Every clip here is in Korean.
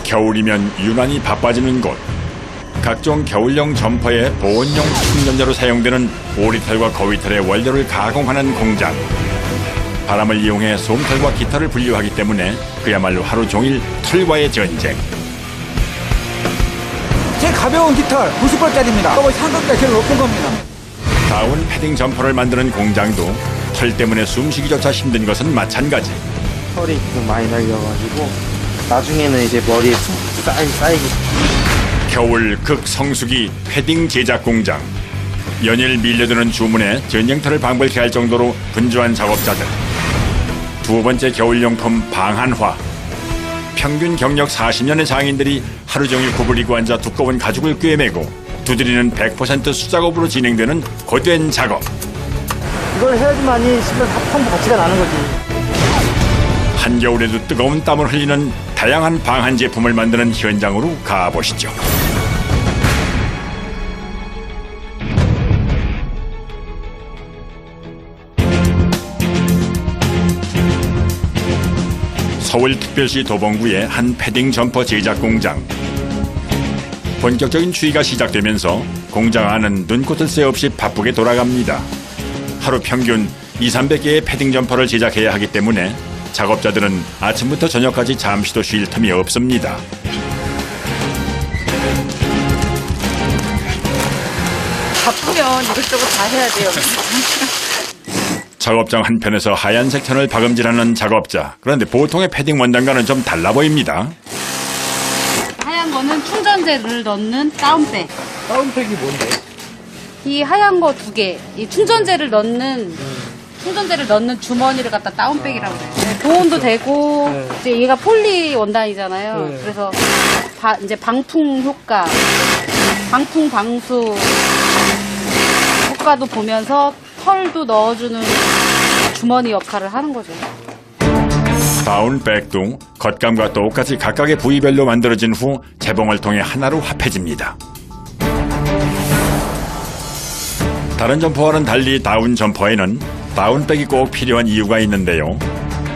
겨울이면 유난히 바빠지는 곳. 각종 겨울용 점퍼의 보온용 충전재로 사용되는 오리털과 거위털의 원료를 가공하는 공장. 바람을 이용해 솜털과 깃털을 분류하기 때문에 그야말로 하루 종일 털과의 전쟁. 제 가벼운 깃털 90볼짜리입니다. 거의 상급가 제일 높은 겁니다. 다운 패딩 점퍼를 만드는 공장도 털 때문에 숨쉬기조차 힘든 것은 마찬가지. 털이 계속 많이 날려가지고 나중에는 이제 머리에 쌓이기. 겨울 극성수기 패딩 제작 공장. 연일 밀려드는 주문에 전쟁터를 방불케 할 정도로 분주한 작업자들. 두 번째 겨울용품 방한화. 평균 경력 40년의 장인들이 하루 종일 구부리고 앉아 두꺼운 가죽을 꿰매고 두드리는 100% 수작업으로 진행되는 고된 작업. 이걸 해야지만이 실은 합성도 가치가 나는 거지. 한겨울에도 뜨거운 땀을 흘리는 다양한 방한 제품을 만드는 현장으로 가보시죠. 서울특별시 도봉구의 한 패딩 점퍼 제작 공장. 본격적인 추위가 시작되면서 공장 안은 눈꽃을 새 없이 바쁘게 돌아갑니다. 하루 평균 200~300개의 패딩 점퍼를 제작해야 하기 때문에 작업자들은 아침부터 저녁까지 잠시도 쉴 틈이 없습니다. 바쁘면 이것저것 다 해야 돼요. 작업장 한편에서 하얀색 천을 박음질하는 작업자. 그런데 보통의 패딩 원단과는 좀 달라 보입니다. 하얀 거는 충전재를 넣는 다운백. 다운팩이 뭔데? 이 하얀 거 2개. 이 충전재를 넣는 주머니를 갖다 다운백이라고 그래요. 보온도 되고 네. 이제 얘가 폴리 원단이잖아요. 네. 그래서 이제 방풍 효과, 방풍 방수 효과도 보면서 털도 넣어주는 주머니 역할을 하는 거죠. 다운백도 겉감과 똑같이 각각의 부위별로 만들어진 후 재봉을 통해 하나로 합해집니다. 다른 점퍼와는 달리 다운 점퍼에는 다운백이 꼭 필요한 이유가 있는데요.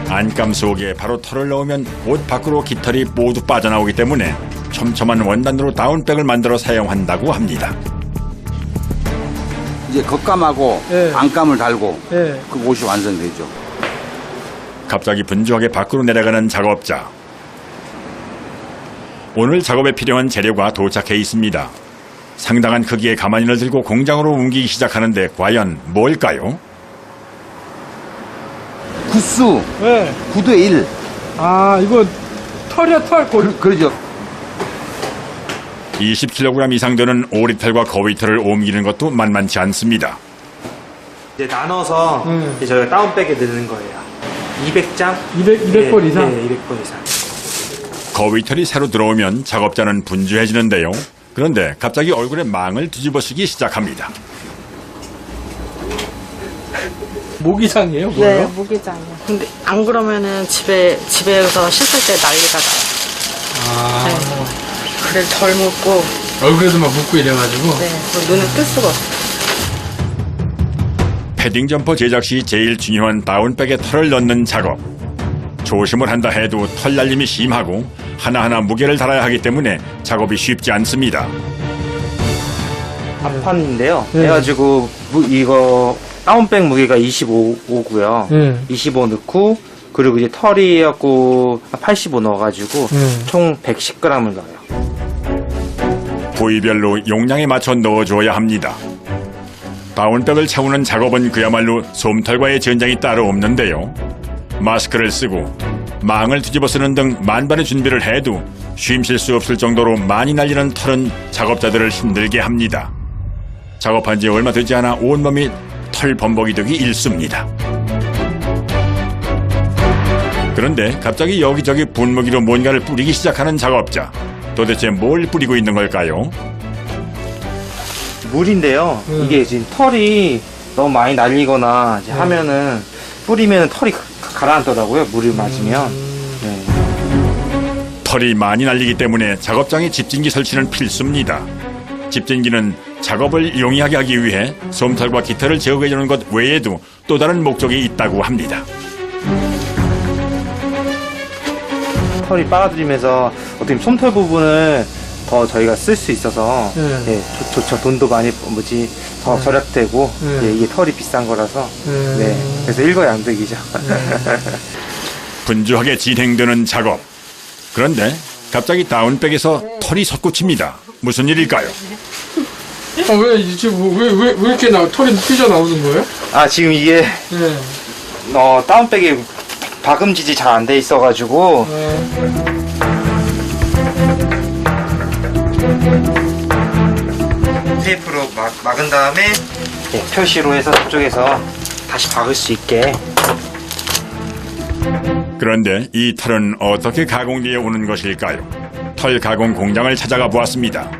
안감 속에 바로 털을 넣으면 옷 밖으로 깃털이 모두 빠져나오기 때문에 촘촘한 원단으로 다운백을 만들어 사용한다고 합니다. 이제 겉감하고 네. 안감을 달고 네. 그 옷이 완성되죠. 갑자기 분주하게 밖으로 내려가는 작업자. 오늘 작업에 필요한 재료가 도착해 있습니다. 상당한 크기의 가마니를 들고 공장으로 옮기기 시작하는데 과연 뭘까요? 구수 네. 9대 1. 아, 이거 털이야, 털. 그러죠. 20kg 이상 되는 오리털과 거위털을 옮기는 것도 만만치 않습니다. 이제 나눠서 이제 저희가 다운백에 넣는 거예요. 200장? 200벌 이상? 네, 200벌 이상. 거위털이 새로 들어오면 작업자는 분주해지는데요. 그런데 갑자기 얼굴에 망을 뒤집어쓰기 시작합니다. 모기장이에요? 네, 뭐예요? 모기장이요. 근데 안 그러면은 집에서 씻을 때 난리가 나요. 네. 그래 덜 묻고, 얼굴에도 막 묻고 이래가지고. 네, 그리고 눈을 뜰 수가 없어요. 패딩 점퍼 제작 시 제일 중요한 다운백에 털을 넣는 작업. 조심을 한다 해도 털 날림이 심하고 하나하나 무게를 달아야 하기 때문에 작업이 쉽지 않습니다. 앞판인데요. 네. 그래가지고 이거 다운백 무게가 25고요. 네. 25 넣고 그리고 이제 털이 해갖고 85 넣어가지고 총 110g을 넣어요. 부위별로 용량에 맞춰 넣어줘야 합니다. 다운백을 채우는 작업은 그야말로 솜털과의 전쟁이 따로 없는데요. 마스크를 쓰고 망을 뒤집어 쓰는 등 만반의 준비를 해도 쉼 쉴 수 없을 정도로 많이 날리는 털은 작업자들을 힘들게 합니다. 작업한 지 얼마 되지 않아 온몸이 털 범벅이 되기 일쑤입니다. 그런데 갑자기 여기저기 분무기로 뭔가를 뿌리기 시작하는 작업자. 도대체 뭘 뿌리고 있는 걸까요? 물인데요. 이게 지금 털이 너무 많이 날리거나 이제 하면은 뿌리면 털이 가라앉더라고요. 물을 맞으면. 네. 털이 많이 날리기 때문에 작업장에 집진기 설치는 필수입니다. 집진기는 작업을 용이하게 하기 위해 솜털과 깃털을 제거해주는 것 외에도 또 다른 목적이 있다고 합니다. 털이 빨아들이면서 어떻게 보면 솜털 부분을 더 저희가 쓸 수 있어서 예, 좋죠. 돈도 많이 더 절약되고 예, 이게 털이 비싼 거라서 네, 그래서 일거양득이죠. 분주하게 진행되는 작업. 그런데 갑자기 다운백에서 털이 솟구칩니다. 무슨 일일까요? 왜 이렇게 털이 삐져나오는 거예요? 아 지금 이게 다운백이 박음질이 잘 안 돼 있어가지고 테이프로 막은 다음에 예, 표시로 해서 저쪽에서 다시 박을 수 있게. 그런데 이 털은 어떻게 가공되어 오는 것일까요? 털 가공 공장을 찾아가 보았습니다.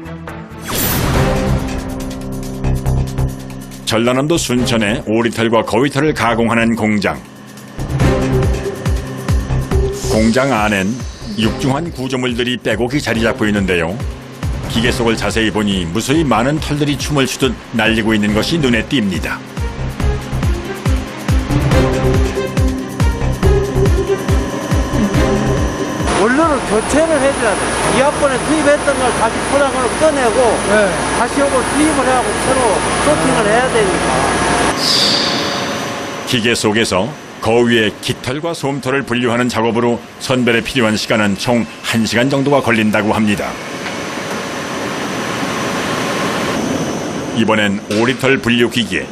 전라남도 순천에 오리털과 거위털을 가공하는 공장. 공장 안엔 육중한 구조물들이 빼곡히 자리 잡고 있는데요. 기계 속을 자세히 보니 무수히 많은 털들이 춤을 추듯 날리고 있는 것이 눈에 띕니다. 원료를 교체를 해줘야 돼. 이학번에 투입했던 걸 다시 포장을 꺼내고 다시 오고 투입을 해하고 새로 소팅을 해야 되니까. 기계 속에서 거위의 깃털과 솜털을 분류하는 작업으로 선별에 필요한 시간은 총 1시간 정도가 걸린다고 합니다. 이번엔 오리털 분류 기계.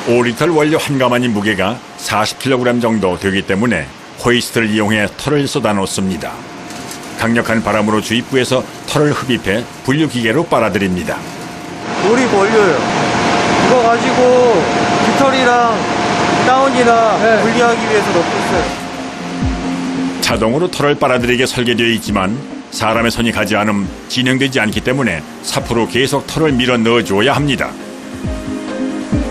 오리털 원료 한 가마니 무게가 40kg 정도 되기 때문에 호이스트를 이용해 털을 쏟아놓습니다. 강력한 바람으로 주입구에서 털을 흡입해 분류기계로 빨아들입니다. 우리 원료요. 이거 가지고 깃털이랑 다운이나 분리하기 위해서 넣고 있어요. 자동으로 털을 빨아들이게 설계되어 있지만 사람의 손이 가지 않음 진행되지 않기 때문에 사포로 계속 털을 밀어 넣어줘야 합니다.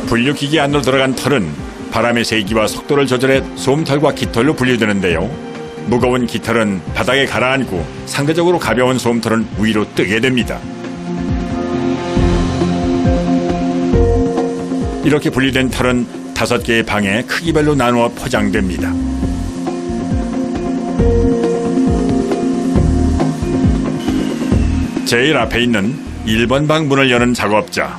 분류기계 안으로 들어간 털은 바람의 세기와 속도를 조절해 솜털과 깃털로 분류되는데요. 무거운 깃털은 바닥에 가라앉고 상대적으로 가벼운 솜털은 위로 뜨게 됩니다. 이렇게 분리된 털은 5개의 방에 크기별로 나누어 포장됩니다. 제일 앞에 있는 1번 방 문을 여는 작업자.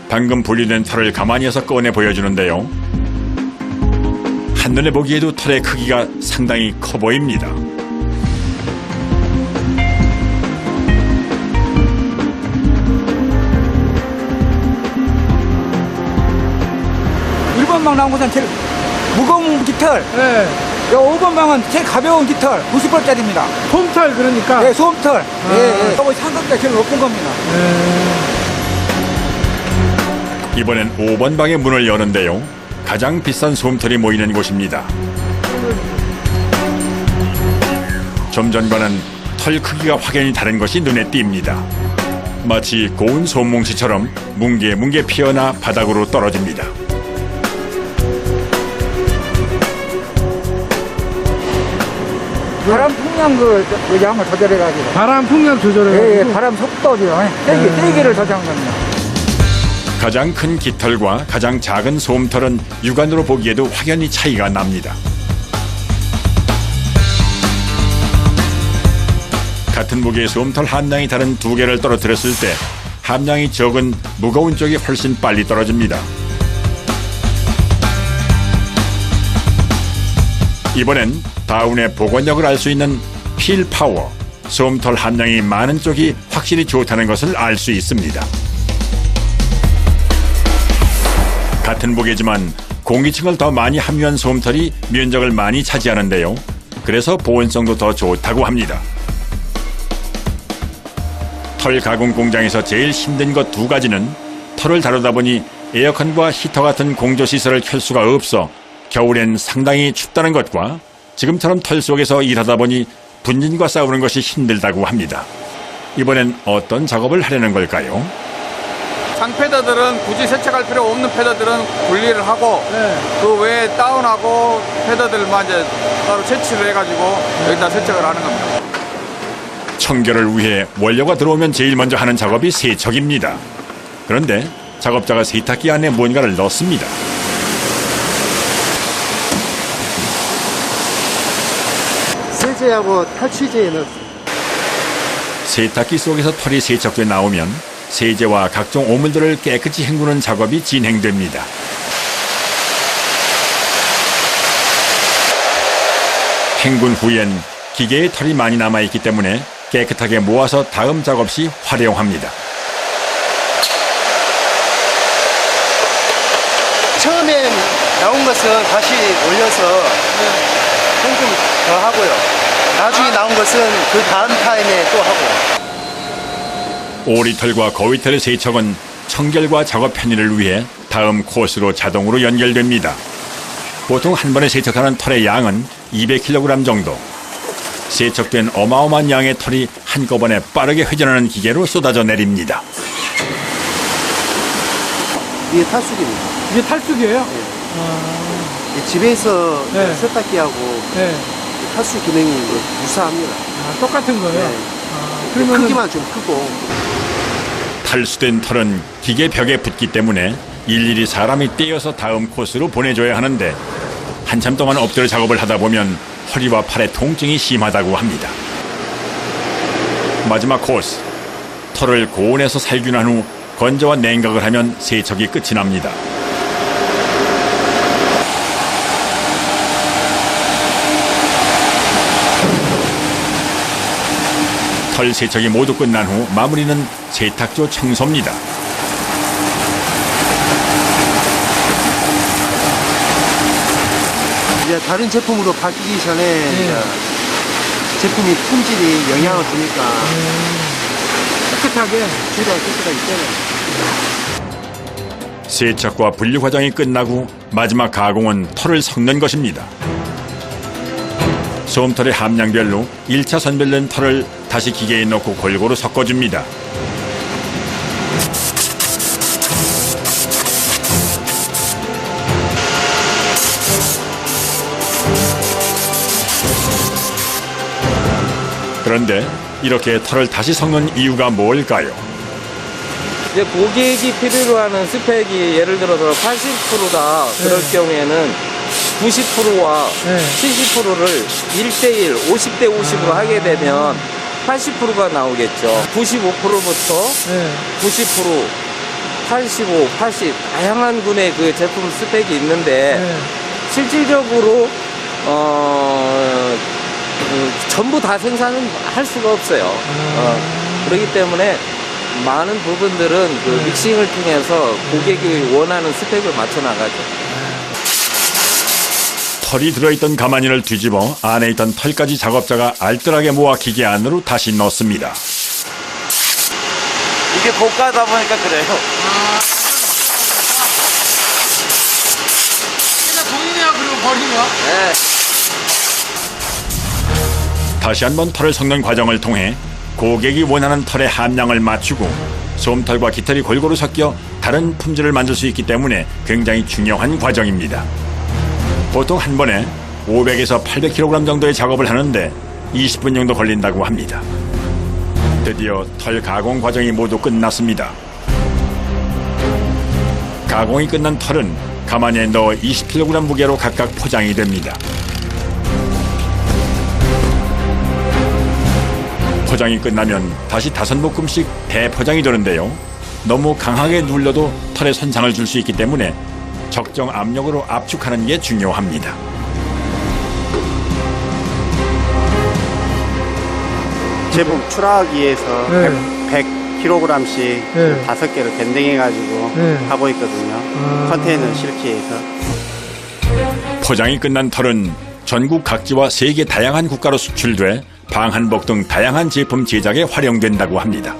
방금 분리된 털을 가만히서 꺼내 보여주는데요. 한눈에 보기에도 털의 크기가 상당히 커 보입니다. 일번 방 나온 것은 제일 무거운 깃털. 요 5번 방은 제일 가벼운 깃털, 90볼짜리입니다. 솜털 그러니까. 네, 소음털. 거의 상급자 제일 높은 겁니다. 이번엔 5번 방의 문을 여는데요. 가장 비싼 솜털이 모이는 곳입니다. 좀 전과는 털 크기가 확연히 다른 것이 눈에 띕니다. 마치 고운 솜뭉치처럼 뭉게뭉게 피어나 바닥으로 떨어집니다. 바람 풍량 그 양을 조절해가지고. 바람 풍량 조절해. 예, 바람 속도죠. 세기를 조절한 겁니다. 가장 큰 깃털과 가장 작은 솜털은 육안으로 보기에도 확연히 차이가 납니다. 같은 무게의 솜털 함량이 다른 2개를 떨어뜨렸을 때 함량이 적은 무거운 쪽이 훨씬 빨리 떨어집니다. 이번엔 다운의 복원력을 알 수 있는 필 파워, 솜털 함량이 많은 쪽이 확실히 좋다는 것을 알 수 있습니다. 같은 무게지만 공기층을 더 많이 함유한 솜털이 면적을 많이 차지하는데요. 그래서 보온성도 더 좋다고 합니다. 털 가공 공장에서 제일 힘든 것 2가지는 털을 다루다 보니 에어컨과 히터 같은 공조시설을 켤 수가 없어 겨울엔 상당히 춥다는 것과 지금처럼 털 속에서 일하다 보니 분진과 싸우는 것이 힘들다고 합니다. 이번엔 어떤 작업을 하려는 걸까요? 상패더들은 굳이 세척할 필요 없는 패더들은 분리를 하고 그 외에 다운하고 패더들만 이제 따로 채취를 해가지고 여기다 세척을 하는 겁니다. 청결을 위해 원료가 들어오면 제일 먼저 하는 작업이 세척입니다. 그런데 작업자가 세탁기 안에 뭔가를 넣습니다. 세탁기하고 탈취제에 넣었어요. 세탁기 속에서 털이 세척돼 나오면 세제와 각종 오물들을 깨끗이 헹구는 작업이 진행됩니다. 헹군 후엔 기계에 털이 많이 남아있기 때문에 깨끗하게 모아서 다음 작업 시 활용합니다. 처음에 나온 것은 다시 올려서 헹굼 더 하고요. 나중에 나온 것은 그 다음 타임에 또 하고. 오리털과 거위털의 세척은 청결과 작업 편의를 위해 다음 코스로 자동으로 연결됩니다. 보통 한 번에 세척하는 털의 양은 200kg 정도. 세척된 어마어마한 양의 털이 한꺼번에 빠르게 회전하는 기계로 쏟아져 내립니다. 이게 탈수기입니다. 이게 탈수기예요? 집에서 네. 세탁기하고 네. 탈수 기능이 유사합니다. 아, 똑같은 거예요? 네. 그러면은 크기만 좀 크고. 탈수된 털은 기계 벽에 붙기 때문에 일일이 사람이 떼어서 다음 코스로 보내줘야 하는데 한참 동안 엎드려 작업을 하다 보면 허리와 팔의 통증이 심하다고 합니다. 마지막 코스, 털을 고온에서 살균한 후 건조와 냉각을 하면 세척이 끝이 납니다. 털 세척이 모두 끝난 후 마무리는 세탁조 청소입니다. 이제 다른 제품으로 바뀌기 전에 이제 제품이 품질이 영향을 주니까 깨끗하게. 주로 깨끗하기 때문에. 세척과 분류 과정이 끝나고 마지막 가공은 털을 섞는 것입니다. 솜털의 함량별로 1차 선별된 털을 다시 기계에 넣고 골고루 섞어줍니다. 그런데 이렇게 털을 다시 섞는 이유가 뭘까요? 이제 고객이 필요로 하는 스펙이 예를 들어서 80%다 그럴 경우에는 90%와 70%를 1대1, 50대 50으로 하게 되면 80%가 나오겠죠. 95%부터 90%, 85, 80 다양한 군의 그 제품 스펙이 있는데 실질적으로 전부 다 생산은 할 수가 없어요. 그렇기 때문에 많은 부분들은 그 믹싱을 통해서 고객이 원하는 스펙을 맞춰 나가죠. 털이 들어있던 가마니를 뒤집어 안에 있던 털까지 작업자가 알뜰하게 모아 기계 안으로 다시 넣습니다. 이게 고가다 보니까 그래요. 그냥 돈이냐, 그리고 버리냐? 네. 다시 한번 털을 섞는 과정을 통해 고객이 원하는 털의 함량을 맞추고 솜털과 깃털이 골고루 섞여 다른 품질을 만들 수 있기 때문에 굉장히 중요한 과정입니다. 보통 한 번에 500에서 800kg 정도의 작업을 하는데 20분 정도 걸린다고 합니다. 드디어 털 가공 과정이 모두 끝났습니다. 가공이 끝난 털은 가마니에 넣어 20kg 무게로 각각 포장이 됩니다. 포장이 끝나면 다시 5묶음씩 대포장이 되는데요. 너무 강하게 눌러도 털에 손상을 줄 수 있기 때문에 적정 압력으로 압축하는 게 중요합니다. 제품 출하하기 위해서 100kg씩 5개를 밴딩해가지고 하고 있거든요. 컨테이너 실기에서. 포장이 끝난 털은 전국 각지와 세계 다양한 국가로 수출돼 방한복 등 다양한 제품 제작에 활용된다고 합니다.